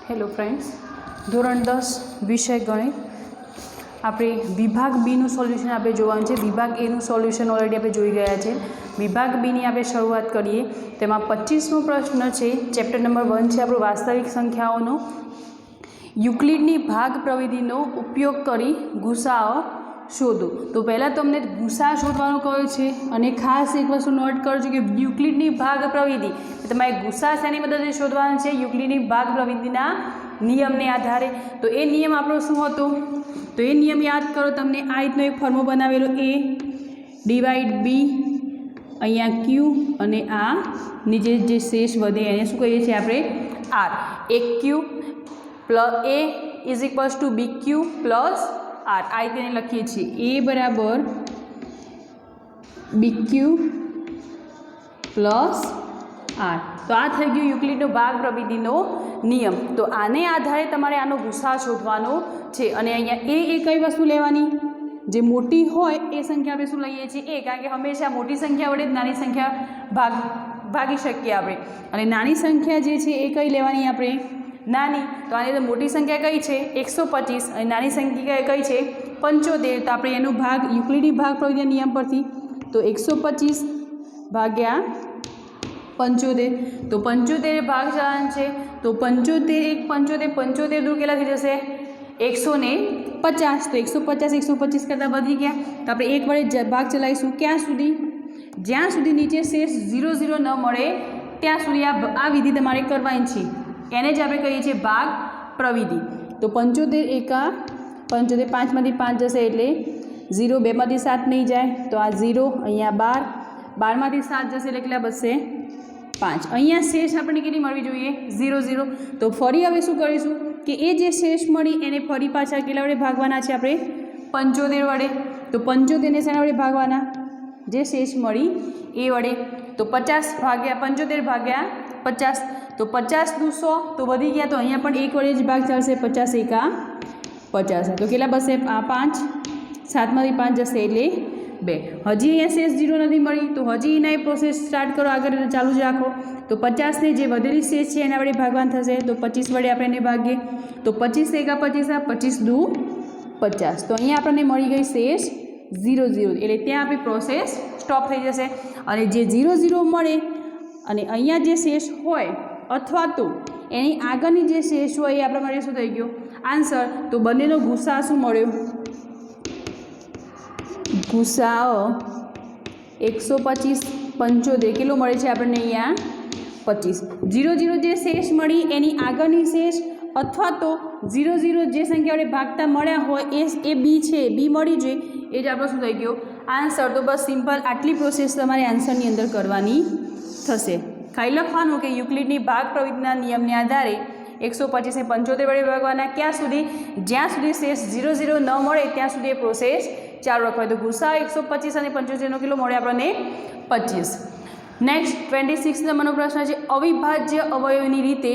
Hello friends, ધોરણ 10 વિષય ગણિત આપણે વિભાગ બીનું સોલ્યુશન આપણે જોવાનું છે. વિભાગ એનું સોલ્યુશન ઓલરેડી આપણે જોઈ ગયા છે. વિભાગ બીની આપણે શરૂઆત કરીએ. તેમાં 25મો પ્રશ્ન છે. ચેપ્ટર નંબર 1 છે આપણું વાસ્તવિક સંખ્યાઓનો. યુક્લિડની ભાગ પ્રવિધિનો ઉપયોગ કરી ગુસાઅ શોધો. તો પહેલાં તમને ગુસા શોધવાનું કહ્યું છે અને ખાસ એક વસ્તુ નોટ કરજો કે યુક્લિડની ભાગ પ્રવિધિ તમારે ગુસા શેની મદદથી શોધવાનું છે? યુક્લિડની ભાગ પ્રવિધિના નિયમને આધારે. તો એ નિયમ આપણો શું હતો? તો એ નિયમ યાદ કરો. તમને આ રીતનો એક ફોર્મો બનાવેલો, a ડિવાઈડ બી, અહીંયા ક્યુ અને આ નીચે જે શેષ વધે એને શું કહીએ છીએ આપણે? આર. એક q plus a is equals to b q plus r. આ રીતે લખીએ છીએ a બરાબર બી ક્યુ પ્લસ આર. તો આ થઈ ગયું યુક્લિડનો ભાગ પ્રવિધિનો નિયમ. તો આને આધારે તમારે આનો ગુસા શોધવાનો છે. અને અહીંયા એ કઈ વસ્તુ લેવાની? જે મોટી હોય એ સંખ્યા આપણે શું લઈએ છીએ? એ. કારણ કે હંમેશા મોટી સંખ્યા વડે જ નાની સંખ્યા ભાગી શકીએ આપણે. અને નાની સંખ્યા જે છે એ કઈ લેવાની આપણે? નાની. તો આની અંદર મોટી સંખ્યા કઈ છે? 125 અને નાની સંખ્યા કઈ છે? 75. તો આપણે એનો ભાગ યુક્લિડની ભાગ પ્રવિધિના નિયમ પરથી તો 125 ભાગ્યા 75. તો 75 ભાગ ચલાન છે. તો 75 75 દૂર કેટલા થઈ જશે? 150. તો 150 કરતાં વધી ગયા. તો આપણે એક વડે ભાગ ચલાવીશું. ક્યાં સુધી? જ્યાં સુધી નીચે શેષ 0 0 ન મળે ત્યાં સુધી આ વિધિ તમારે કરવાની છે. એને જ આપણે કહીએ છીએ ભાગ પ્રવિધિ. તો 75 એકા 75, 5માંથી 5 જશે એટલે 0, 2માંથી 7 નહીં જાય તો આ 0, અહીંયા 12, 12માંથી 7 જશે એટલે કેટલા બચશે? 5. અહીંયા શેષ આપણને કેટલી મળવી જોઈએ? 0 0. તો ફરી હવે શું કરીશું કે એ જે શેષ મળી એને ફરી પાછા કેટલા વડે ભાગવાના છે આપણે? 75 વડે. તો 75ને શેના વડે ભાગવાના? જે શેષ મળી એ વડે. તો 50 ભાગ્યા 75 ભાગ્યા 50. તો 50 દુ 100 તો વધી ગયા. તો અહીંયા પણ એક વડે જ ભાગ ચાલશે. 50 એકા 50. તો કેટલા બચશે? 5. 7માંથી 5 જશે એટલે 2. હજી અહીંયા શેષ 0 નથી મળી તો હજી એના એ પ્રોસેસ સ્ટાર્ટ કરો, આગળ ચાલુ જ રાખો. તો 50ને જે વધેલી શેષ છે એના વડે ભાગવાન થશે. તો 25 વડે આપણે એને ભાગીએ. તો 25 એકા 25, 25 દુ 50. તો અહીંયા આપણને મળી ગઈ શેષ 0 0. એટલે ત્યાં આપણી પ્રોસેસ સ્ટોપ થઈ જશે. અને જે 0 0 મળે અને અહીંયા જે શેષ હોય અથવા તો એની આગળની જે શેષ હોય એ આપણા માટે શું થઈ ગયો? આન્સર. તો બંનેનો ગુસા શું મળ્યો? ગુસાઅ 125 75 કેટલો મળે છે આપણને? અહીંયા 25. 0 0 જે શેષ મળી એની આગળની શેષ અથવા તો 0 0 જે સંખ્યા વડે ભાગતા મળ્યા હોય એ બી છે, બી મળી જોઈએ. એ જ આપણો શું થઈ ગયો? આન્સર. તો બસ સિમ્પલ આટલી પ્રોસેસ તમારે આન્સરની અંદર કરવાની થશે. ખાલી લખવાનું કે યુક્લિડની ભાગ પ્રવિધિના નિયમને આધારે 125ને 75 વડે ભાગવાના. ક્યાં સુધી? જ્યાં સુધી શેષ 0 0 ન મળે ત્યાં સુધી એ પ્રોસેસ ચાલુ રાખવાય. તો ગુસા 125 અને 75નો કેટલો મળે આપણને? 25. નેક્સ્ટ 26 નંબરનો પ્રશ્ન છે. અવિભાજ્ય અવયવની રીતે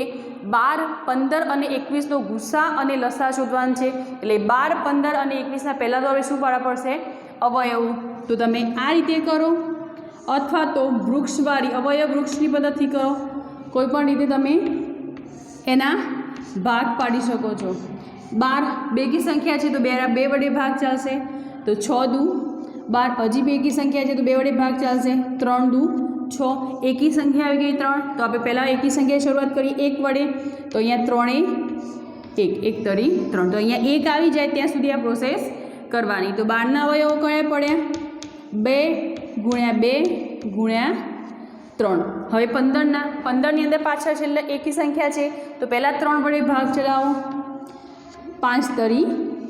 12, 15 અને 21નો ગુસા અને લસા શોધવાનું છે. એટલે 12, 15 અને 21ના પહેલાં તો હવે શું પાડવા પડશે? અવયવો. તો તમે આ રીતે કરો અથવા તો વૃક્ષવાળી અવયવ વૃક્ષની પદ્ધતિ કરો. કોઈ પણ રીતે તમે એના ભાગ પાડી શકો છો. 12 બેકી સંખ્યા છે તો 2 વડે ભાગ ચાલશે. તો 6 દુ 12. હજી બેકી સંખ્યા છે તો 2 વડે ભાગ ચાલશે. 3 દુ 6. એકી સંખ્યા આવી ગઈ 3. તો આપણે પહેલાં એકી સંખ્યાએ શરૂઆત કરી 1 વડે. તો અહીંયા 3 1 1 તરી 3. તો અહીંયા 1 આવી જાય ત્યાં સુધી આ પ્રોસેસ કરવાની. તો 12ના અવયવો કયા પડ્યા? 2 ગુણ્યા 2 ગુણ્યા 3. હવે 15ની અંદર પાછળ છેલ્લે એકી સંખ્યા છે તો પહેલાં 3 વડે ભાગ ચલાવો. 5 તરી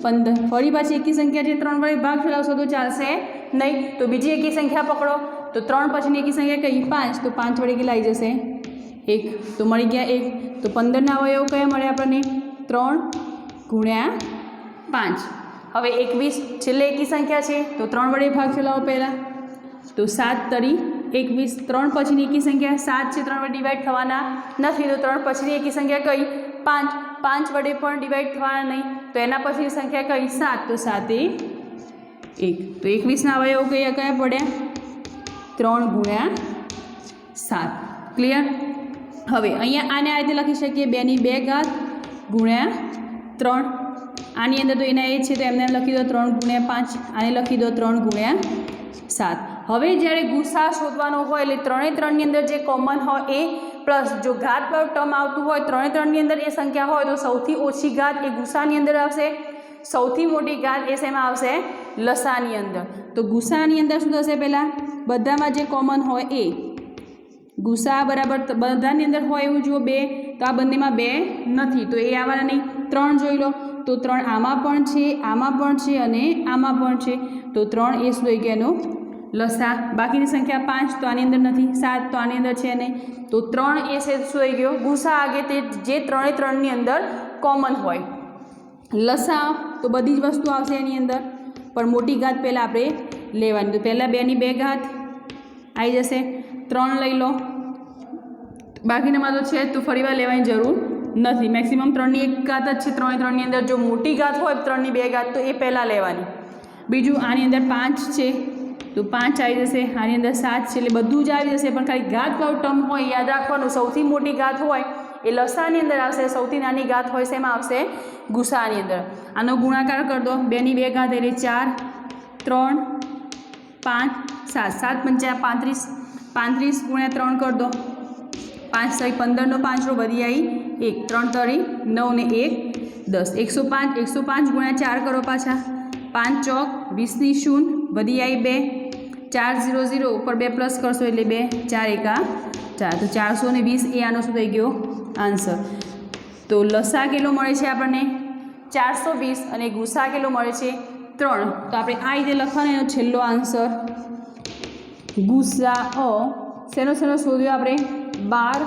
15. ફરી પાછી એકી સંખ્યા છે 3 વડે ભાગ ચલાવશો તો ચાલશે નહીં. તો બીજી એકી સંખ્યા પકડો. તો 3 પછીની એકી સંખ્યા કઈ? 5. તો 5 વડે કેટલા આવી જશે? 1. તો મળી ગયા 1. તો 15ના અવયવો કયા મળે આપણને? 3 ગુણ્યા 5. હવે 21 છેલ્લે એકી સંખ્યા છે તો 3 વડે ભાગ ચલાવો પહેલાં. તો 7 તરી 21. 3 પછીની એકી સંખ્યા 7 છે, 3 વડે ડિવાઈડ થવાના નથી. તો 3 પછીની એકી સંખ્યા કઈ? 5. 5 વડે પણ ડિવાઈડ થવાના નહીં. તો એના પછીની સંખ્યા કઈ? 7. તો 7 એ 1. તો 21ના અવયવો કયા પડ્યા? 3 ગુણ્યા 7. ક્લિયર? હવે અહીંયા આને આ રીતે લખી શકીએ 2 ની 2 ઘાત ગુણ્યા 3. આની અંદર તો એના એ છે તો એમને લખી દો 3 ગુણ્યા 5. આને લખી દો 3 ગુણ્યા 7. હવે જ્યારે ગુસા શોધવાનો હોય એટલે 3 એ 3ની અંદર જે કોમન હોય એ પ્લસ જો ઘાતવાળું ટર્મ આવતું હોય 3 એ 3ની અંદર એ સંખ્યા હોય તો સૌથી ઓછી ઘાત એ ગુસાની અંદર આવશે, સૌથી મોટી ઘાત એ શેમાં આવશે? લસાની અંદર. તો ગુસાની અંદર શું થશે? પહેલાં બધામાં જે કોમન હોય એ ગુસા બરાબર બધાની અંદર હોય એવું જુઓ 2, તો આ બંનેમાં 2 નથી તો એ આવવાના નહીં. 3 જોઈ લો તો 3 આમાં પણ છે, આમાં પણ છે અને આમાં પણ છે તો 3 એ શું થઈ ગયો એનો લસા. બાકીની સંખ્યા 5 તો આની અંદર નથી, 7 તો આની અંદર છે નહીં તો 3 એ છે શું થઈ ગયો ગુસા આગે તે જે 3 એ 3ની અંદર કોમન હોય. લસા તો બધી જ વસ્તુ આવશે એની અંદર પણ મોટી ઘાત પહેલાં આપણે લેવાની. તો પહેલાં 2ની 2 ઘાત આવી જશે, 3 લઈ લો, બાકીનામાં તો છે તો ફરીવાર લેવાની જરૂર નથી. મેક્સિમમ 3ની 1 ઘાત જ છે 3 એ 3ની અંદર. જો મોટી ઘાત હોય 3ની 2 ઘાત તો એ પહેલાં લેવાની. બીજું આની અંદર 5 છે તો 5 આવી જશે, આની અંદર 7 છે એટલે બધું જ આવી જશે પણ ખાલી ઘાતવાળું ટર્મ હોય યાદ રાખવાનું. સૌથી મોટી ઘાત હોય એ લસાની અંદર આવશે, સૌથી નાની ઘાત હોય શેમાં આવશે? ગુસાની અંદર. આનો ગુણાકાર કરી દો, 2ની 2 ઘાત એટલે 4, 3, 5, 7, 7 પંચા 35, 35 ગુણ્યા 3 કરી દો, 5 6 15નો 5 વધી આવી 1, 3 તરી 9 ને 1 10, 105, 105 ગુણ્યા 4 કરો પાછા, 5 ચોક 20ની 0 વધી આવી 2, 4 0 0 ઉપર 2 પ્લસ કરશો એટલે 2, 4 એકા 4 તો 420 એ આનો શું થઈ ગયો આન્સર. તો લસા કેટલો મળે છે આપણને? 420 અને ગુસા કેટલો મળે છે? 3. તો આપણે આ રીતે લખવાનો એનો છેલ્લો આન્સર ગુસા શેનો શોધ્યો આપણે? 12,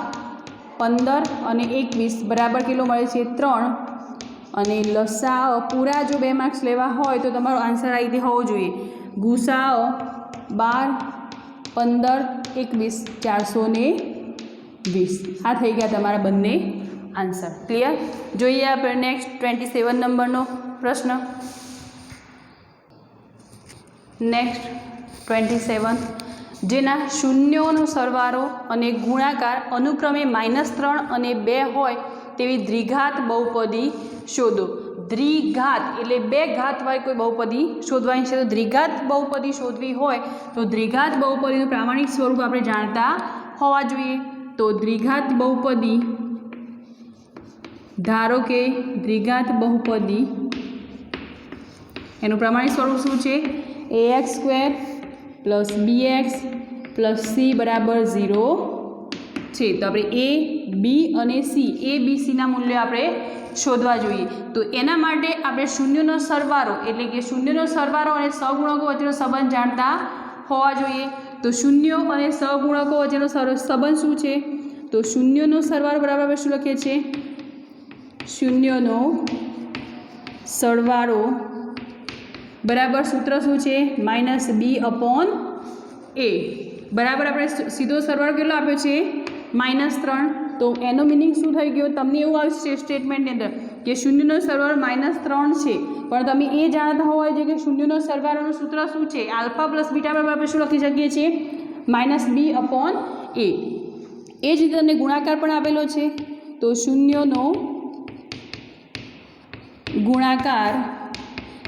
15 અને 21 બરાબર કેટલો મળે છે? 3. અને લસા પૂરા જો 2 માર્ક્સ લેવા હોય તો તમારો આન્સર આ રીતે હોવો જોઈએ ગુસા 12, 15, 21 420. આ થઈ ગયા તમારા બંને આન્સર. ક્લિયર? જોઈએ આપણે નેક્સ્ટ 27 નંબરનો પ્રશ્ન. નેક્સ્ટ 27 જેના શૂન્યોનો સરવાળો અને ગુણાકાર અનુક્રમે -3 અને 2 હોય તેવી દ્વિઘાત બહુપદી શોધો. દ્વિઘાત એટલે 2 ઘાતવાળી કોઈ બહુપદી શોધવાની છે. તો દ્વિઘાત બહુપદી શોધવી હોય તો દ્વિઘાત બહુપદીનું પ્રામાણિક સ્વરૂપ આપણે જાણતા હોવા જોઈએ. તો દ્વિઘાત બહુપદી, ધારો કે દ્વિઘાત બહુપદી એનું પ્રામાણિક સ્વરૂપ શું છે? ax² + bx + c બરાબર 0 છે. તો આપણે a, b અને c a b c ના મૂલ્યો આપણે શોધવા જોઈએ. તો એના માટે આપણે શૂન્યનો સરવાળો એટલે કે શૂન્યનો સરવાળો અને સહગુણકો વચ્ચેનો સંબંધ જાણતા હોવા જોઈએ. તો શૂન્યો અને સહગુણકો વચ્ચેનો સંબંધ શું છે? તો શૂન્યનો સરવાળો બરાબર આપણે શું લખીએ છીએ? શૂન્યનો સરવાળો બરાબર સૂત્ર શું છે? -b/a બરાબર આપણે સીધો સરવાળો કેટલો આપ્યો છે? -3. તો એનો મિનિંગ શું થઈ ગયો? તમને એવું આવશે સ્ટેટમેન્ટની અંદર કે શૂન્યનો સરવાળો -3 છે પણ તમે એ જાણતા હોવા જોઈએ કે શૂન્યનો સરવાળોનું સૂત્ર શું છે? આલ્ફા + બીટા બરાબર આપણે શું લખી શકીએ છીએ? -b/a. એ જ રીતે તમને ગુણાકાર પણ આપેલો છે. તો શૂન્યનો ગુણાકાર,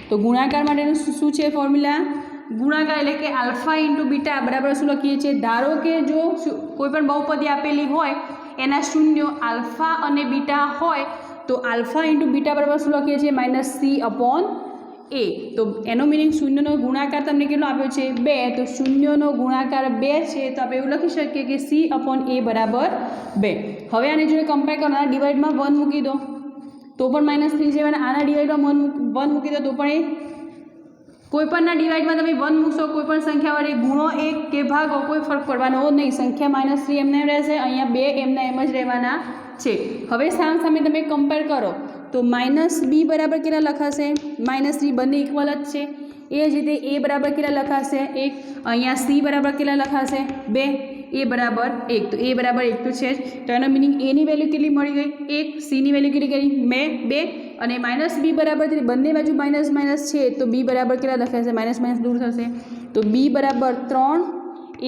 તો ગુણાકાર માટેનું શું છે ફોર્મ્યુલા? ગુણાકાર એટલે કે આલ્ફા × બીટા બરાબર શું લખીએ છીએ? ધારો કે જો કોઈ પણ બહુપદી આપેલી હોય એના શૂન્યો આલ્ફા અને બીટા હોય તો આલ્ફા × બીટા બરાબર શું લખીએ છીએ? -c/a. તો એનો મિનિંગ શૂન્યનો ગુણાકાર તમને કેટલો આપ્યો છે? 2. તો શૂન્યનો ગુણાકાર 2 છે તો આપણે એવું લખી શકીએ કે c/a બરાબર 2. હવે આને જોડે કમ્પેર કરો, આના ડિવાઇડમાં 1 મૂકી દો તો પણ -3 છે અને આના ડિવાઇડમાં 1 મૂકી દો તો પણ એ કોઈપણના ડિવાઇડમાં તમે 1 મૂકશો કોઈપણ સંખ્યા વડે ગુણો 1 કે ભાગો કોઈ ફરક પડવાનો નહીં. સંખ્યા -3 એમને એમ રહેશે, અહીંયા 2 એમના એમ જ રહેવાના છે. હવે સામે તમે કમ્પેર કરો તો -b બરાબર કેટલા લખાશે? -3 બંને ઇક્વલ જ છે. એ જ રીતે a બરાબર કેટલા લખાશે? 1. અહીંયા c બરાબર કેટલા લખાશે? 2. a બરાબર 1. તો a બરાબર 1 તો છે જ. તો એનો મિનિંગ a ની વેલ્યુ કેટલી મળી ગઈ? 1. c ની વેલ્યુ કેટલી કરી? 2. અને -b બરાબર બંને બાજુ માઇનસ છે તો b બરાબર કેટલા લખાશે? માઇનસ દૂર થશે તો b બરાબર 3,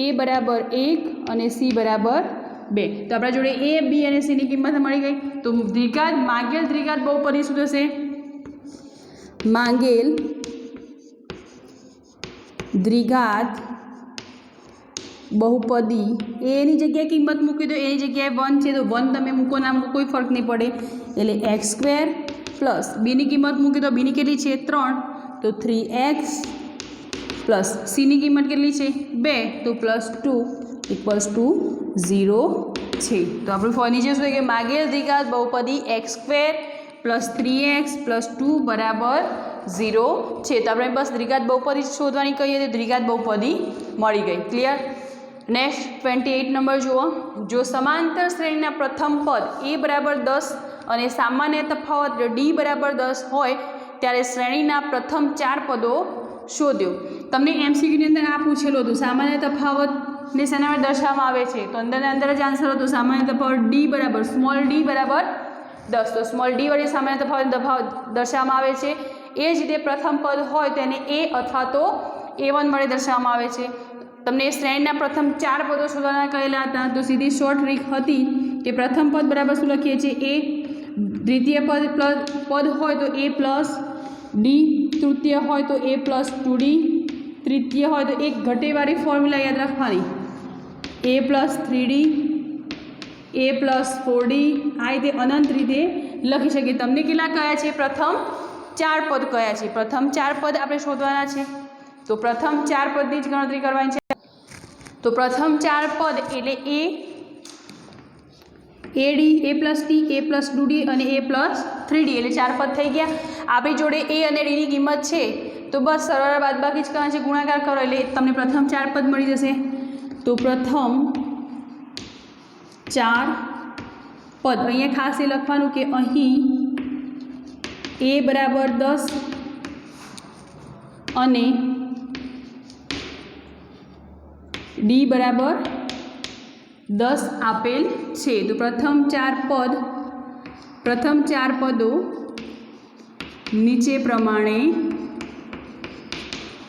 a બરાબર 1 અને c બરાબર 2 तो अपना जोड़े ए बी और सी की किंमत मळी गई। तो द्विघात मांगेल द्विघात बहुपदी शुं थशे? मांगेल द्विघात बहुपदी ए नी जग्याए किंमत मूकी दो, ए जग्याए 1 है तो 1 तमे मूको ना मूको कोई फर्क नहीं पड़े एटले x² प्लस बी नी किंमत मूकी दो, बी नी केटली छे 3 तो 3x प्लस सी नी किंमत केटली छे 2 तो +2 = 0 छे। तो आपणे नीचे शुं के मांगेल द्विघात बहुपदी x² प्लस 3x प्लस 2 बराबर 0 छे। तो अपने बस द्विघात बहुपदी शोधवानी कहीए तो द्विघात बहुपदी मळी गई। क्लियर। नेक्स्ट 28 नंबर जुओ। जो समांतर श्रेणीना प्रथम पद a बराबर 10 और सामान्य तफावत d बराबर 10 होय त्यारे श्रेणीना प्रथम 4 पदों शोध्यो। तमने MCQ ની અંદર આ પૂછેલું હતું સામાન્ય તફાવત ને શેના દર્શાવવામાં આવે છે તો અંદર જ આન્સર હતો સામાન્ય તફાવત d બરાબર સ્મોલ d બરાબર 10 तो स्मॉल d वडे सामान्य तफावत दर्शावવામાં આવે છે। એ જ રીતે પ્રથમ પદ હોય તેને a અથવા તો a1 વડે દર્શાવવામાં આવે છે। તમને શ્રેણીના પ્રથમ 4 પદો શોધવાના કહેલા હતા તો સીધી શોર્ટ ટ્રીક હતી કે પ્રથમ પદ બરાબર શું લખીએ છીએ a, દ્વિતીય પદ હોય તો a પ્લસ d, તૃતીય હોય તો a પ્લસ 2d, તૃતીય હોય તો એક ઘટેવાળી ફોર્મ્યુલા યાદ રાખવાની a plus 3d, a plus 4d आ रीते अनंत रीते लखी शकीए। तमने केटला कया छे? प्रथम 4 पद कया छे? प्रथम 4 पद आपणे शोधवाना छे तो प्रथम 4 पदनी ज गणतरी करवानी छे। तो प्रथम 4 पद एटले a a plus t, a plus 2d और a प्लस 3d एटले 4 पद थई गया। आपणी जोड़े a और d नी किंमत छे तो बस सरळ बादबाकी ज करवानी छे, गुणाकार करो एटले तमने प्रथम 4 पद मळी जशे। तो प्रथम 4 पद अहीं खास ए लखवानुं के अहीं a बराबर 10 अने d बराबर 10 आपेल छे। तो प्रथम 4 पदों नीचे प्रमाणे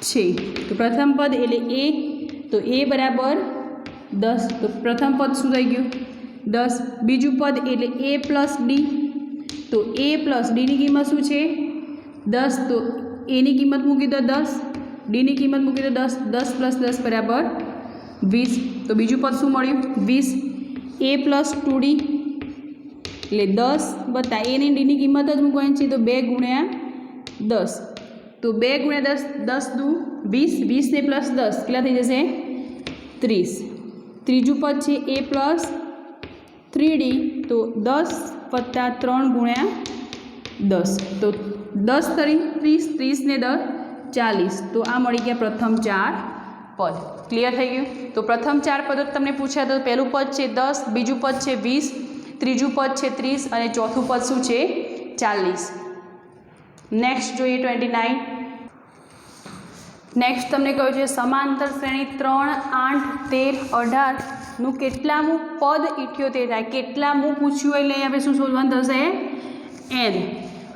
छे। तो प्रथम पद एटले a तो a बराबर 10 तो प्रथम पद शुं थई गयुं 10। बीजू पद एटले a प्लस d तो a प्लस d नी किंमत शुं छे 10 तो a नी किंमत मूकी दो 10, d नी किंमत मूकी दो 10, 10 + 10 बराबर 20। तो बीजू पद शुं मळ्युं 20। a प्लस 2d एटले 10 वत्ता a नी d नी किंमत ज मूकवानी छे तो 2 × 10 तो 2 × 10 10 × 2 20, 20 ने प्लस 10 केटला थई जशे 30। त्रीजू पद है a प्लस 3d तो 10 वत्ता 3 × 10 तो 10 × 30, 30 ने 10 40 तो आ मळी गया प्रथम 4 पद। क्लियर थई गयुं। तो प्रथम 4 पदों तमने पूछा तो पहलू पद है 10, बीजू पद है 20, त्रीजू पद है 30 और चौथु पद शुं छे 40। नेक्स्ट जोईए 29। नेक्स्ट तमने कह्युं छे समांतर श्रेणी 3, 8, 13, 18 નું કેટલામું પદ 78 થાય। કેટલામું પૂછ્યું એટલે આપણે શું શોધવાનું થશે n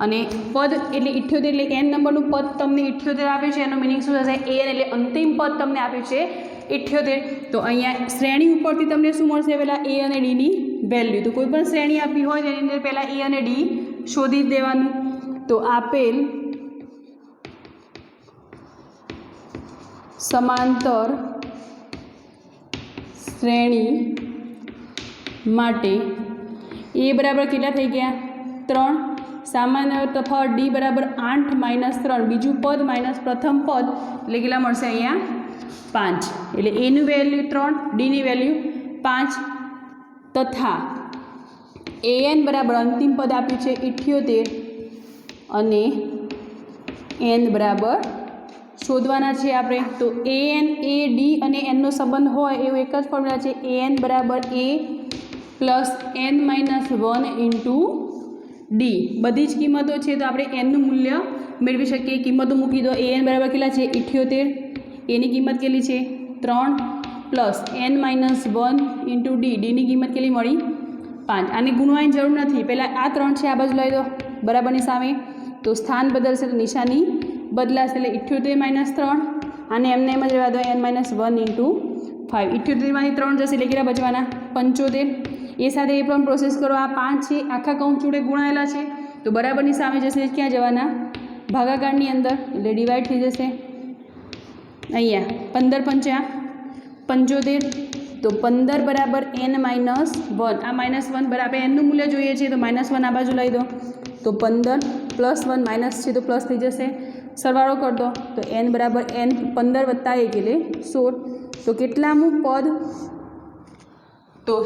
અને પદ એટલે 78 એટલે n નંબરનું પદ તમને 78 આપ્યું છે એનો મીનિંગ શું થશે n એટલે અંતિમ પદ તમને આપ્યું છે 78। તો અહીંયા શ્રેણી ઉપરથી તમને શું મળશે પહેલાં a અને d ની વેલ્યુ। તો કોઈ પણ શ્રેણી આપી હોય તેની અંદર પહેલાં a અને d શોધી દેવાનું। તો આપેલ समांतर श्रेणी माटे ए बराबर केटला थई गया 3, सामान्य तफावत d बराबर 8 - 3 बीजू पद माइनस प्रथम पद एटले केटला मळशे अहींया 5 एटले a knee value 3, d knee value 5 तथा an बराबर अंतिम पद आप्युं छे 78 अने n बराबर शोधवाना छे आपणे। तो an a d અને n નો સંબંધ હોય એવો એક જ ફોર્મ્યુલા છે an બરાબર a plus n - 1 into d। બધી જ કિંમતો છે તો આપણે n નું મૂલ્ય મેળવી શકીએ। કિંમતો મૂકી દો an બરાબર કેટલા છે 78, a ની કિંમત કેટલી છે 3 plus n - 1 into d, d ની કિંમત કેટલી મળી 5। આને ગુણવાની જરૂર નથી, પહેલાં આ 3 છે આ બાજુ લઈ દો બરાબરની સામે તો સ્થાન બદલશે તો નિશાની बदलाशे एटले 78 - 3 आने एमने एम ज रहेवा दो n - 1 × 5। 78 मांथी 3 जशे एटले केटला बचवाना 75 એ સાથે એ પણ પ્રોસેસ કરો। આ 5 છે આખા કૌંસ જોડે ગુણાયેલા છે તો બરાબરની સામે જશે ક્યાં જવાના ભાગાકારની અંદર એટલે ડિવાઈડ થઈ જશે। અહીંયા 15 પંચા 75 તો 15 બરાબર n માઇનસ 1 આ -1 બરાબર એનનું મૂલ્ય જોઈએ છે તો -1 આ બાજુ લઈ દો તો 15 પ્લસ 1 માઇનસ છે તો પ્લસ થઈ જશે સરવાળો કરી દો તો n બરાબર n 15 વત્તા 1 એટલે 16 તો કેટલામું પદ તો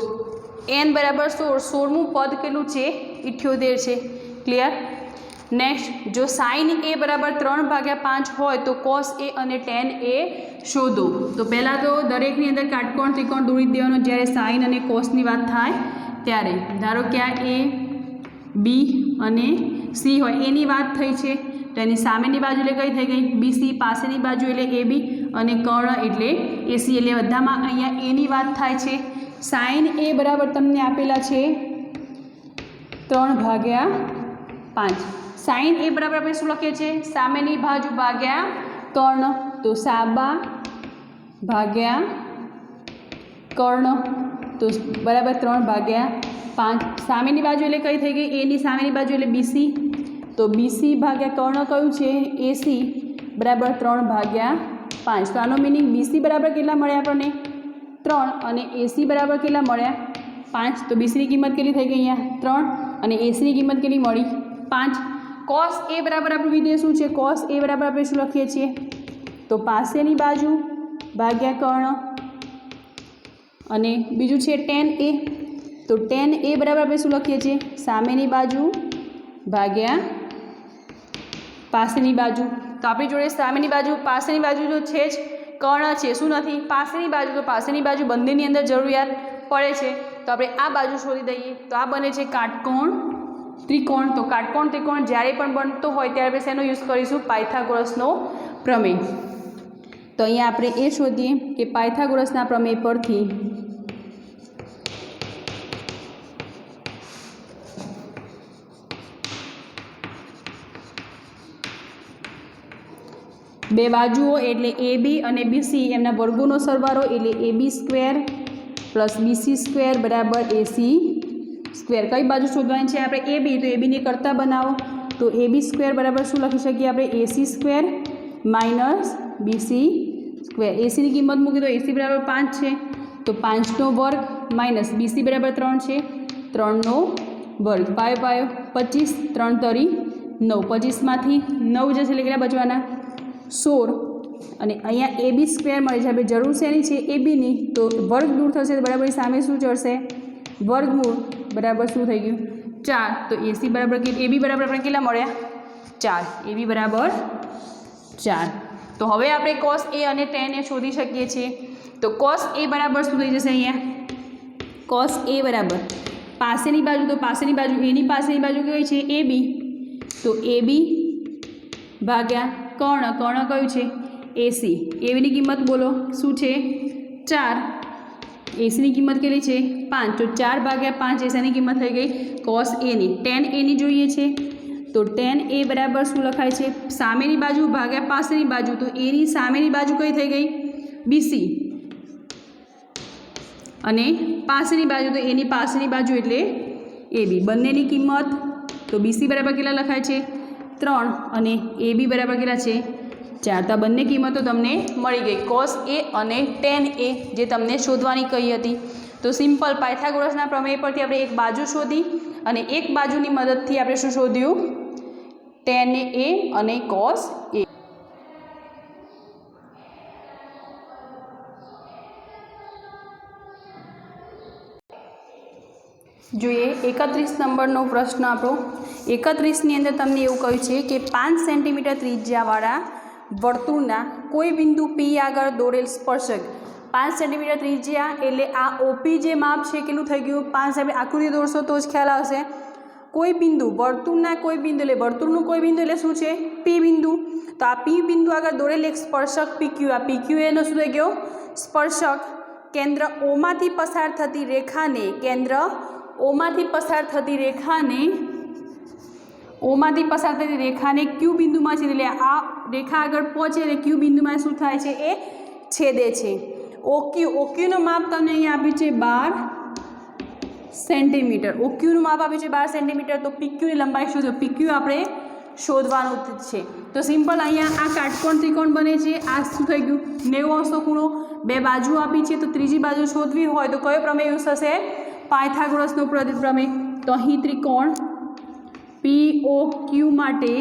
n બરાબર 16 16મું પદ કેટલું છે 78 છે ક્લિયર। નેક્સ્ટ જો sin a બરાબર 3/5 હોય તો cos a અને tan a શોધો તો પહેલાં તો દરેકની અંદર કાટકોણ ત્રિકોણ દોરી દેવાનો જ્યારે sin અને cosની વાત થાય ત્યારે। ધારો કે આ a b અને c હોય એની વાત થઈ છે તો એની સામેની બાજુ એટલે કઈ થઈ ગઈ bc પાસેની બાજુ એટલે ab અને કર્ણ એટલે ac એટલે બધામાં અહીંયા a ની વાત થાય છે। sin a બરાબર તમને આપેલા છે 3/5 sin a બરાબર આપણે શું લખીએ છીએ સામેની બાજુ ભાગ્યા કર્ણ તો સાબા ભાગ્યા કર્ણ તો બરાબર 3/5 સામેની બાજુ એટલે કઈ થઈ ગઈ a ની સામેની બાજુ એટલે bc તો bc ભાગ્યા કર્ણ કયું છે ac બરાબર 3/5 તો આનો મિનિંગ bc બરાબર કેટલા મળ્યા આપણને 3 અને ac બરાબર કેટલા મળ્યા 5 તો bc ની કિંમત કેટલી થઈ ગઈ અહીંયા 3 અને ac ની કિંમત કેટલી મળી 5। cos a બરાબર આપણું વિધેય શું છે cos a બરાબર આપણે શું લખીએ છીએ તો પાસેની બાજુ ભાગ્યા કર્ણ અને બીજું છે tan a તો tan a બરાબર આપણે શું લખીએ છીએ સામેની બાજુ ભાગ્યા પાસેની બાજુ તો આપણી જોડે સામેની બાજુ પાસેની બાજુ જો છે જ કર્ણ છે શું નથી પાસેની બાજુ તો પાસેની બાજુ બંનેની અંદર જરૂરિયાત પડે છે તો આપણે આ બાજુ શોધી દઈએ તો આ બને છે કાટકોણ ત્રિકોણ તો કાટકોણ ત્રિકોણ જ્યારે પણ બનતો હોય ત્યારે આપણે શેનો યુઝ કરીશું પાયથાગોરસનો પ્રમેય। તો અહીંયા આપણે એ શોધીએ કે પાયથાગોરસના પ્રમેય પરથી બે બાજુઓ એટલે AB અને BC એમના વર્ગોનો સરવાળો એટલે AB² પ્લસ BC² બરાબર AC² કઈ બાજુ શોધવાની છે આપણે AB તો AB ને કરતા બનાવો તો AB² બરાબર શું લખી શકીએ આપણે AC² માઇનસ BC² AC ની કિંમત મૂકી તો AC બરાબર 5 છે તો 5નો વર્ગ માઇનસ BC બરાબર 3 છે 3નો વર્ગ પાયો પાયો 25 3 તરી 9 25માંથી 9 જશે એટલે કેટલા બચવાના 16 અને અહીંયા AB² મળે છે આપણે જરૂર છે એની છે ABની તો વર્ગ દૂર થશે તો બરાબર સામે શું ચડશે વર્ગમૂળ બરાબર શું થઈ ગયું 4 તો AC બરાબર AB બરાબર આપણે કેટલા મળ્યા 4 AB બરાબર 4 તો હવે આપણે cos a અને tan a શોધી શકીએ છીએ તો cos a બરાબર શું થઈ જશે અહીંયા cos a બરાબર પાસેની બાજુ તો પાસેની બાજુ એની પાસેની બાજુ કઈ છે AB તો AB ભાગ્યા કર્ણ કર્ણ કયું છે AC ABની કિંમત બોલો શું છે 4 AC ની કિંમત કેટલી છે 5 તો 4/5 એસાની કિંમત થઈ ગઈ cos a ની tan a ની જોઈએ છે તો tan a બરાબર શું લખાય છે સામેની બાજુ ભાગ્યા પાસેની બાજુ તો a ની સામેની બાજુ કઈ થઈ ગઈ BC અને પાસેની બાજુ તો a ની પાસેની બાજુ એટલે AB બંનેની કિંમત તો BC બરાબર કેટલા લખાય છે 3 અને AB બરાબર કેટલા છે 4 તો બંને કિંમતો તમને મળી ગઈ cos a અને tan a જે તમને શોધવાની કહી હતી તો સિમ્પલ પાયથાગોરસના પ્રમેય પરથી આપણે એક બાજુ શોધી અને એક બાજુની મદદથી આપણે શું શોધ્યું tan a અને cos a। જોઈએ 31 નંબરનો પ્રશ્ન આપણો 31ની અંદર તમને એવું કહ્યું છે કે 5 સેન્ટીમીટર ત્રિજ્યાવાળા વર્તુળના કોઈ બિંદુ P આગળ દોરેલ સ્પર્શક 5 સેન્ટીમીટર ત્રિજ્યા એટલે આ OP જે માપ છે કેટલું થઈ ગયું 5 સેન્ટીમીટર આકૃતિ દોરશો તો જ ખ્યાલ આવશે કોઈ બિંદુ વર્તુળના કોઈ બિંદુ એટલે વર્તુળનું કોઈ બિંદુ એટલે શું છે P બિંદુ તો આ P બિંદુ આગળ દોરેલ એક સ્પર્શક PQ આ PQ એનો શું થઈ ગયો સ્પર્શક કેન્દ્ર ઓમાંથી પસાર થતી રેખાને કેન્દ્ર ઓમાંથી પસાર થતી રેખાને ક્યુ બિંદુમાં છે એટલે આ રેખા આગળ પહોંચે એટલે ક્યુ બિંદુમાં શું થાય છે એ છેદે છે OQ OQનું માપ તમને અહીંયા આપ્યું છે 12 સેન્ટીમીટર. ઓક્યુનું માપ આપ્યું છે 12 સેન્ટીમીટર. તો પીક્યુની લંબાઈ શું છે? પીક્યુ આપણે શોધવાનું છે. તો સિમ્પલ અહીંયા આ કાટકોણ ત્રિકોણ બને છે. આ શું થઈ ગયું? 90° ખૂણો. બે બાજુ આપી છે તો ત્રીજી બાજુ શોધવી હોય તો કયો પ્રમેય યુઝ થશે? પાયથાગોરસનો પ્રમેય. તો અહીં ત્રિકોણ POQ માટે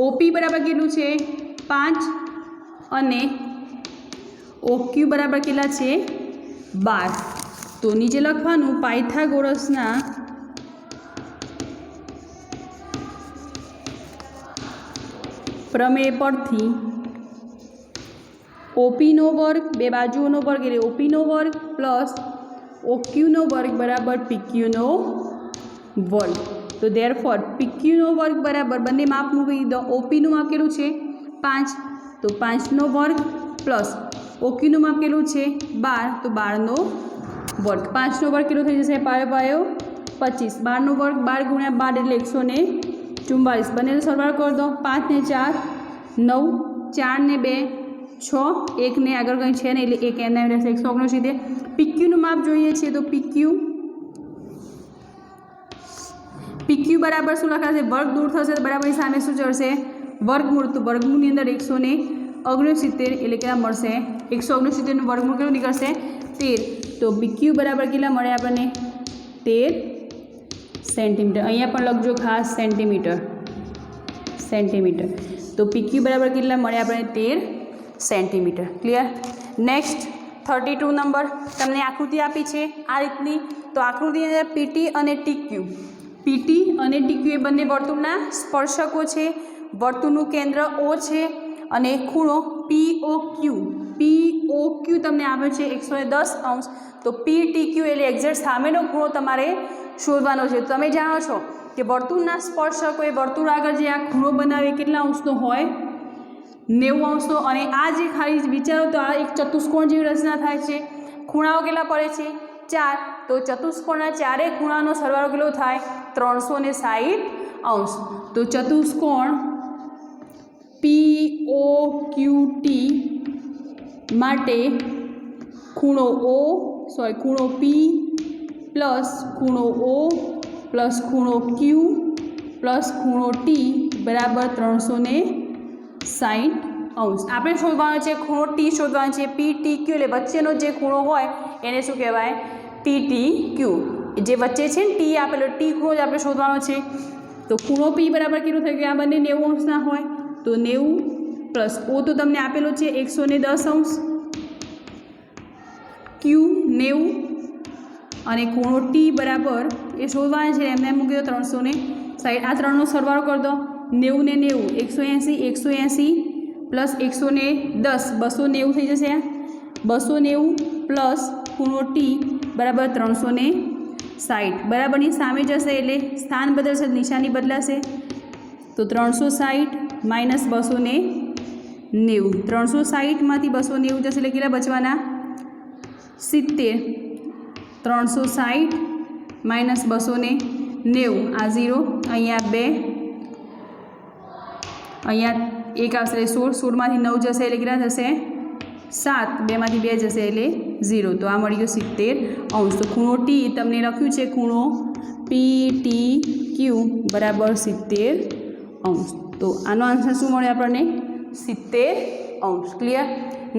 OP બરાબર કેટલું છે? 5 અને OQ બરાબર કેટલા છે? 12. તો નીચે લખવાનું પાયથાગોરસના પ્રમેય પરથી OPનો વર્ગ બે બાજુઓનો વર્ગ એટલે OPનો વર્ગ પ્લસ OQનો વર્ગ બરાબર PQનો વર્ગ. તો ધેરફોર PQનો વર્ગ બરાબર બંને માપ મૂકી દો. OPનું માપ કેટલું છે? 5. તો 5નો વર્ગ પ્લસ OQનું માપ કેટલું છે? 12. તો 12નો વર્ગ. 5નો વર્ગ કેટલો થઈ જશે? પાયો પાયો 25. 12નો વર્ગ 12 ગુણ્યા 12 એટલે 144. બંનેનો સરવાળો કરી દો. 5 ને 4 9, 4 ને 2 6, 1 ને આગળ કંઈ છે ને એટલે 1 એના રહેશે 169. PQનું માપ જોઈએ છે તો PQ બરાબર શું લખાશે? વર્ગ દૂર થશે તો બરાબરની સામે શું ચડશે? વર્ગમૂળ. તો વર્ગમૂળની અંદર 169 એટલે કેટલા મળશે? 169નું વર્ગમૂળ કેટલું નીકળશે? 13. તો PQ બરાબર કેટલા મળે આપણને? 13 સેન્ટીમીટર. અહીંયા પણ લખજો ખાસ સેન્ટીમીટર. તો PQ બરાબર કેટલા મળે આપણને? 13 સેન્ટીમીટર. ક્લિયર? Next 32 number. તમને આકૃતિ આપી છે આ રીતની. તો આકૃતિની અંદર PT અને TQ. PT અને TQ એ બંને વર્તુળના સ્પર્શકો છે. વર્તુળનું કેન્દ્ર O છે અને ખૂણો POQ તમને આપે છે 110°. તો PTQ એટલે એક્ઝેક્ટ સામેનો ખૂણો તમારે શોધવાનો છે. તમે જાણો છો કે વર્તુળના સ્પર્શકો એ વર્તુળ આગળ જે આ ખૂણો બનાવે કેટલા અંશનો હોય? 90°. અને આ જે ખાલી વિચારો તો આ એક ચતુષ્કોણ જેવી રચના થાય છે. ખૂણાઓ કેટલા પડે છે? 4. તો ચતુષ્કોણના ચારેય ખૂણાનો સરવાળો કેટલો થાય? 360°. તો ચતુષ્કોણ POQT માટે ખૂણો P પ્લસ ખૂણો O પ્લસ ખૂણો Q પ્લસ ખૂણો T બરાબર 360°. આપણે શોધવાનો છે ખૂણો T શોધવાનો છે. PTQ એટલે વચ્ચેનો જે ખૂણો હોય એને શું કહેવાય? PTQ. જે વચ્ચે છે ને T આપેલો T ખૂણો જ આપણે શોધવાનો છે. તો ખૂણો P બરાબર કેટલું થઈ ગયું? આ બંને 90°ના હોય તો 90 પ્લસ O તો તમને આપેલો છે 110°, Q 90 અને ખૂણો T બરાબર એ શોધવાના છે. એમને મૂકી દો 360. આ ત્રણનો સરવાળો કરી દો. 90 ને 90 180 પ્લસ 110 290 થઈ જશે. 290 પ્લસ ખૂણો T બરાબર 360. બરાબરની સામે જશે એટલે સ્થાન બદલશે, નિશાની બદલાશે. તો 360 માઇનસ 290. 360માંથી 290 જશે એટલે કેટલા બચવાના? 70. 360 માઇનસ 290 આ 0. અહીંયા 2 અહીંયા 1 આવશે એટલે 16માંથી 9 જશે એટલે કેટલા થશે? 7. 2માંથી 2 જશે એટલે 0. તો આ મળી ગયો 70°. તો ખૂણો T તમને લખ્યું છે ખૂણો PTQ બરાબર 70°. તો આનો આન્સર શું મળે આપણને? 70°. Clear?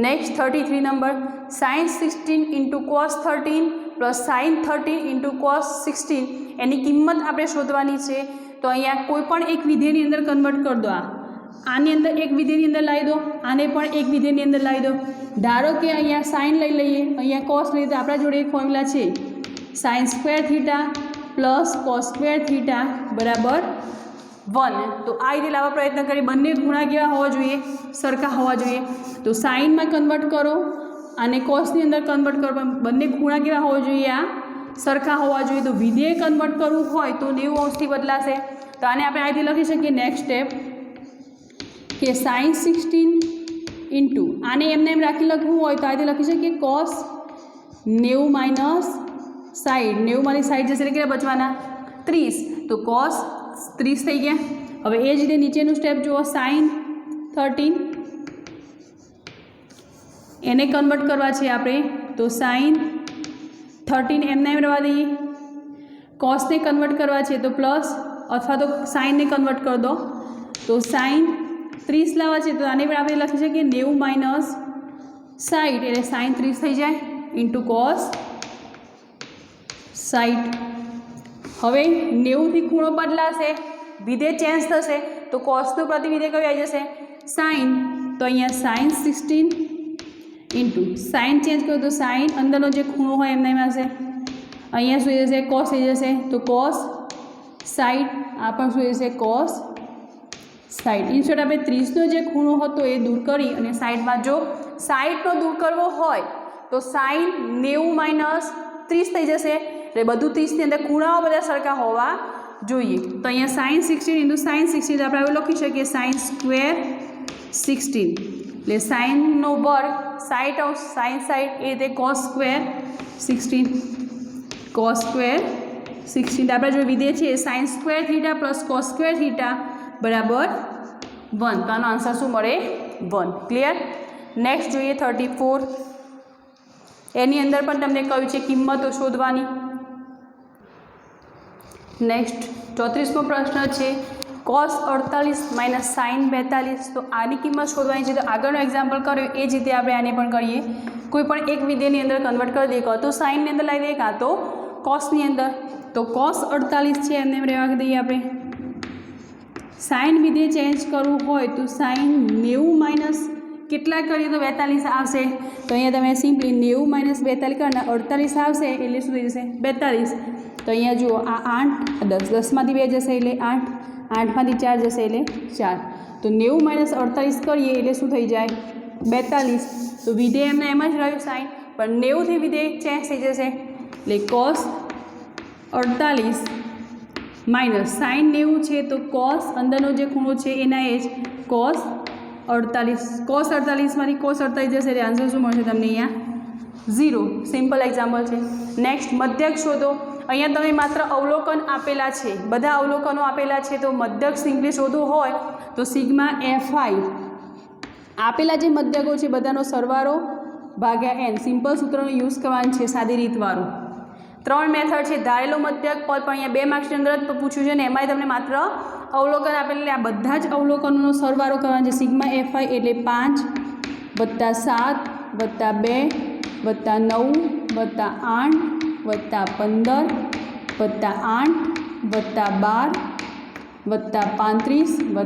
Next 33 number. sin 16 into cos 13 plus sin 13 into cos 16 એની કિંમત આપણે શોધવાની છે. તો અહીંયા કોઈ પણ એક વિધેયની અંદર કન્વર્ટ કરી દો. આની અંદર એક વિધેયની અંદર લાવી દો, આને પણ એક વિધેયની અંદર લાવી દો. ધારો કે અહીંયા સાઇન લઈ લઈએ, અહીંયા કોસ લઈએ. તો આપણા જોડે એક ફોર્મ્યુલા છે sin square theta plus cos square theta બરાબર 1. તો આ રીતે લાવવા પ્રયત્ન કરી. બંને ખૂણા કેવા હોવા જોઈએ? સરખા હોવા જોઈએ. તો સાઇનમાં કન્વર્ટ કરો અને કોસની અંદર કન્વર્ટ કરો. બંને ખૂણા કેવા હોવા જોઈએ? આ સરખા હોવા જોઈએ. તો વિધેય કન્વર્ટ કરવું હોય તો 90°થી બદલાશે. તો આને આપણે આ રીતે લખી શકીએ. નેક્સ્ટ સ્ટેપ કે sin 16 ઇન્ટુ આને એમને એમ લખવું હોય તો આ રીતે લખી શકીએ cos 90 માઇનસ 60. 90માંથી 60 જશે એટલે કેટલા બચવાના? 30. તો cos 30 થઈ ગયા. હવે એ જ રીતે નીચેનું સ્ટેપ જુઓ. sin 13 એને કન્વર્ટ કરવા છે આપણે. તો sin 13 એમના એમ રહેવા દઈએ. કોસને કન્વર્ટ કરવા છે તો પ્લસ અથવા તો સાઇનને કન્વર્ટ કરી દો. તો સાઇન 30 લાવવા છે તો આને પણ આપણે લખી શકીએ 90 માઇનસ 60 એટલે સાઇન 30 થઈ જાય ઇન્ટુ કોસ 60. હવે 90થી ખૂણો બદલાશે, વિધેય ચેન્જ થશે તો કોસનું પ્રતિવિધેય કયું આવી જશે? સાઇન. તો અહીંયા સાઇન 16 ઇન્ટુ સાઇન ચેન્જ કરો તો સાઇન અંદરનો જે ખૂણો હોય એમના એમાં હશે. અહીંયા શું જશે? કોસ થઈ જશે તો કોસ 60. આ પણ શું જશે? કોસ 60. ઇનશોર્ટ આપણે 30નો જે ખૂણો હતો એ દૂર કરી અને 60માં જો 60નો દૂર કરવો હોય તો સાઇન 90 માઇનસ 30 થઈ જશે. એટલે બધું 30ની અંદર ખૂણાઓ બધા સરખા હોવા જોઈએ. તો અહીંયા સાઇન 16 ઇન્ટુ સાઇન 16 આપણે હવે લખી શકીએ સાઇન સ્ક્વેર 16 એટલે સાઇનનો વર્ગ 60 અંશ સાઇન 60 એ રીતે કોસ સ્ક્વેર 16 કોસ સ્ક્વેર 16 આપણે જો વિધેય છે sine square theta plus cos square theta બરાબર 1. તો આનો આન્સર શું મળે? 1. ક્લિયર? નેક્સ્ટ જોઈએ 34. એની અંદર પણ તમને કહ્યું છે કિંમતો શોધવાની. નેક્સ્ટ 34મો પ્રશ્ન છે કોસ 48 માઇનસ સાઇન 42. તો આની કિંમત શોધવાની છે. તો આગળનો એક્ઝામ્પલ કર્યો એ જ રીતે આપણે આને પણ કરીએ. કોઈ પણ એક વિધેયની અંદર કન્વર્ટ કરી દઈએ, કાં તો સાઇનની અંદર લાવી દઈએ કાં તો કોસની અંદર. તો કોસ 48 છે એમને રહેવા દઈએ આપણે. સાઇન વિધેય ચેન્જ કરવું હોય તો સાઇન 90 માઇનસ કેટલા કરીએ તો 42 આવશે. તો અહીંયા તમે સિમ્પલી 90 માઇનસ 42 કરીને 48 આવશે એટલે શું થઈ જશે? 42. તો અહીંયા જુઓ આ 8 10 10માંથી 2 જશે એટલે 8 8માંથી 4 જશે એટલે 4. તો 90 માઇનસ 48 કરીએ એટલે શું થઈ જાય? 42. તો વિધેય એમને એમ જ રહ્યું સાઇન, પણ 90થી વિધેય ચેન્જ થઈ જશે એટલે કોસ 48 માઇનસ સાઇન 90 છે તો કોસ અંદરનો જે ખૂણો છે એના એ જ કોસ 48. કોસ 48માંથી કોસ 48 જશે એટલે આન્સર શું મળશે તમને? અહીંયા 0. સિમ્પલ એક્ઝામ્પલ છે. નેક્સ્ટ મધ્યક શોધો. અહીંયા તમે માત્ર અવલોકન આપેલા છે, બધા અવલોકનો આપેલા છે. તો મધ્યક સિમ્પલી શોધવું હોય તો સિગ્મા FI આપેલા જે મધ્યકો છે બધાનો સરવાળો ભાગ્યા n. સિમ્પલ સૂત્રનો યુઝ કરવાનું છે, સાદી રીતવાળું. 3 મેથડ છે. ધારેલો મધ્યક પદ પણ અહીંયા 2 માર્ક્સની અંદર જ પૂછ્યું છે ને એમાંય તમને માત્ર અવલોકન આપેલું એટલે આ બધા જ અવલોકનોનો સરવાળો કરવાનો છે. સિગ્મા FI એટલે 5 + 7 + 2 + 9 + 8 + 15 + 8 + 12 + 35 +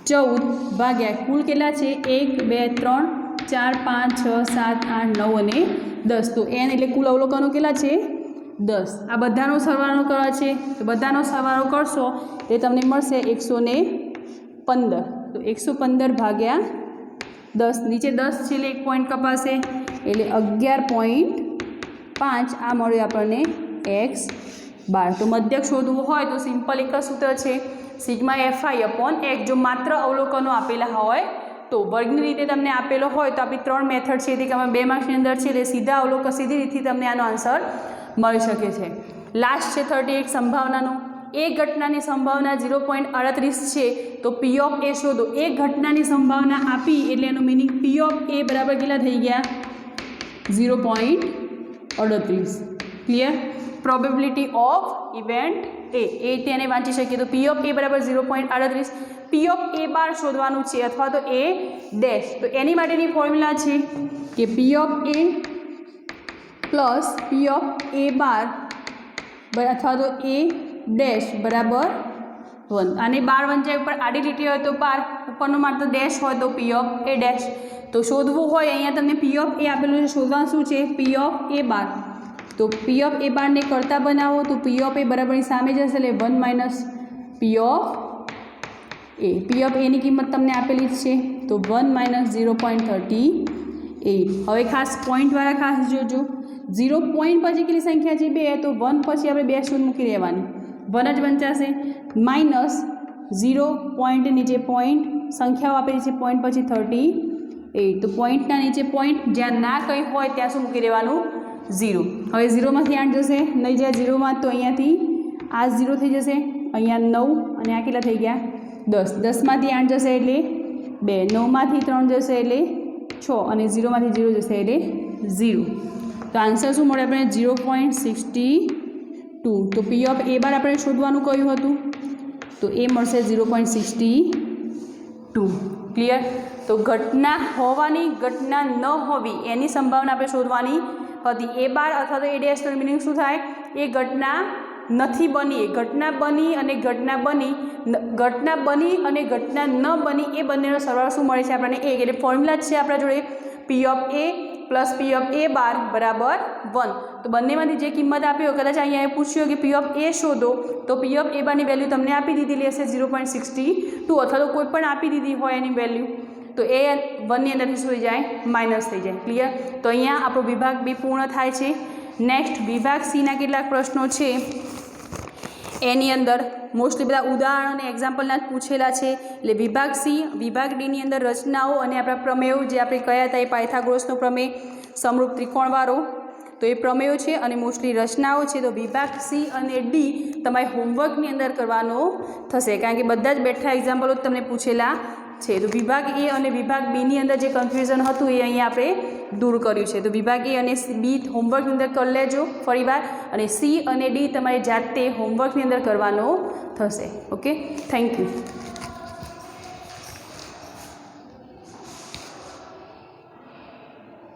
14 ભાગ્યા કુલ કેટલા છે? 1 2 3 4 5 6 7 8 9 અને 10. તો n એટલે કુલ અવલોકનો કેટલા છે? 10. આ બધાનો સરવાળો કરવા છે તો બધાનો સરવાળો કરશો તે તમને મળશે 115. તો 115 ભાગ્યા 10 નીચે 10 છે એટલે 1 પોઈન્ટ કપાશે એટલે 11.5 આ મળ્યું આપણને x12. તો મધ્યક શોધવું હોય તો સિમ્પલ એક જ સૂત્ર છે સિગ્મા FI / x. જો માત્ર અવલોકનો આપેલા હોય તો વર્ગની રીતે તમને આપેલો હોય તો આપણી 3 મેથડ છે તે તમે 2 માર્ક્સની અંદર છે એટલે સીધા અવલોકન સીધી રીતથી તમને આનો આન્સર મળી શકે છે. લાસ્ટ છે 38 સંભાવનાનો. એક ઘટનાની સંભાવના 0.38 છે તો P of A શોધો. એક ઘટનાની સંભાવના આપી એટલે એનો મિનિંગ P of A બરાબર કેટલા થઈ ગયા? 0.38. ક્લિયર? પ્રોબેબિલિટી ઓફ ઇવેન્ટ એ તેને વાંચી શકીએ તો P of A બરાબર 0.38. P of A બાર શોધવાનું છે અથવા તો A ડેશ. તો એની માટેની ફોર્મ્યુલા છે કે P of A plus P of A બાર અથવા તો A ડેશ બરાબર 1. આને બાર વંચાય ઉપર આડી લીટી હોય તો બાર, ઉપરનો માત્ર ડેશ હોય તો P of A ડેશ. તો શોધવું હોય અહીંયા તમને P of A આપેલું છે, શોધવાનું શું છે? P of A બાર. તો P of A બારને કરતા બનાવો તો P of A બરાબરની સામે જશે એટલે 1 minus P of A. P of A ની કિંમત તમને આપેલી જ છે તો 1 માઇનસ 0.38. હવે ખાસ પોઈન્ટવાળા ખાસ જોજો. 0 પોઈન્ટ પછી કેટલી સંખ્યા છે? 2. તો 1 પછી આપણે 2 શૂન્ય મૂકી દેવાની, 1 જ વંચાશે. માઇનસ 0 પોઈન્ટ નીચે પોઈન્ટ સંખ્યાઓ આપેલી છે, પોઈન્ટ પછી 38. તો પોઈન્ટના નીચે પોઈન્ટ જ્યાં ના કંઈ હોય ત્યાં શું મૂકી દેવાનું? 0. હવે 0માંથી 8 જશે નહીં જાય 0માં તો અહીંયાથી આ 0 થઈ જશે, અહીંયા 9 અને આ કેટલા થઈ ગયા? 10. 10માંથી 8 જશે એટલે 2, 9માંથી 3 જશે એટલે 6 અને 0માંથી 0 જશે એટલે 0. તો આન્સર શું મળે આપણે 0.62 તો પી ઓફ એ બાર આપણે શોધવાનું કહ્યું હતું તો એ મળશે 0.62 ક્લિયર તો ઘટના હોવાની ઘટના ન હોવી એની સંભાવના આપણે શોધવાની હતી એ બાર અથવા તો એ ડેશનો મિનિંગ શું થાય એ ઘટના નથી બની ઘટના બની અને ઘટના બની અને ઘટના ન બની એ બંનેનો સરવાળો શું મળે છે આપણને એક એટલે ફોર્મ્યુલા જ છે આપણા જોડે P of A plus P of A bar બરાબર 1 તો બંનેમાંથી જે કિંમત આપી હોય કદાચ અહીંયા પૂછ્યું કે પી ઓફ એ શોધો તો પી ઓફ એ બારની વેલ્યુ તમને આપી દીધેલી હશે 0.62 અથવા તો કોઈ પણ આપી દીધી હોય એની વેલ્યુ તો એ 1ની અંદરથી શું થઈ જાય માઇનસ થઈ જાય ક્લિયર તો અહીંયા આપણો વિભાગ બી પૂર્ણ થાય છે નેક્સ્ટ વિભાગ સીના કેટલાક પ્રશ્નો છે એની અંદર મોસ્ટલી બધા ઉદાહરણો અને એક્ઝામ્પલના જ પૂછેલા છે એટલે વિભાગ સી વિભાગ ડીની અંદર રચનાઓ અને આપણા પ્રમેયો જે આપણે કયા હતા એ પાયથાગોરસનો પ્રમેય સમરૂપ ત્રિકોણવાળો તો એ પ્રમેયો છે અને મોસ્ટલી રચનાઓ છે તો વિભાગ સી અને ડી તમારે હોમવર્કની અંદર કરવાનો થશે કારણ કે બધા જ બેઠા એક્ઝામ્પલો તમને પૂછેલા છે તો વિભાગ એ અને વિભાગ બીની અંદર જે કન્ફ્યુઝન હતું એ અહીંયા આપણે દૂર કર્યું છે તો વિભાગ એ અને બી હોમવર્કની અંદર કરી લેજો ફરીવાર અને સી અને ડી તમારી જાતે હોમવર્કની અંદર કરવાનો થશે ઓકે થેન્ક યુ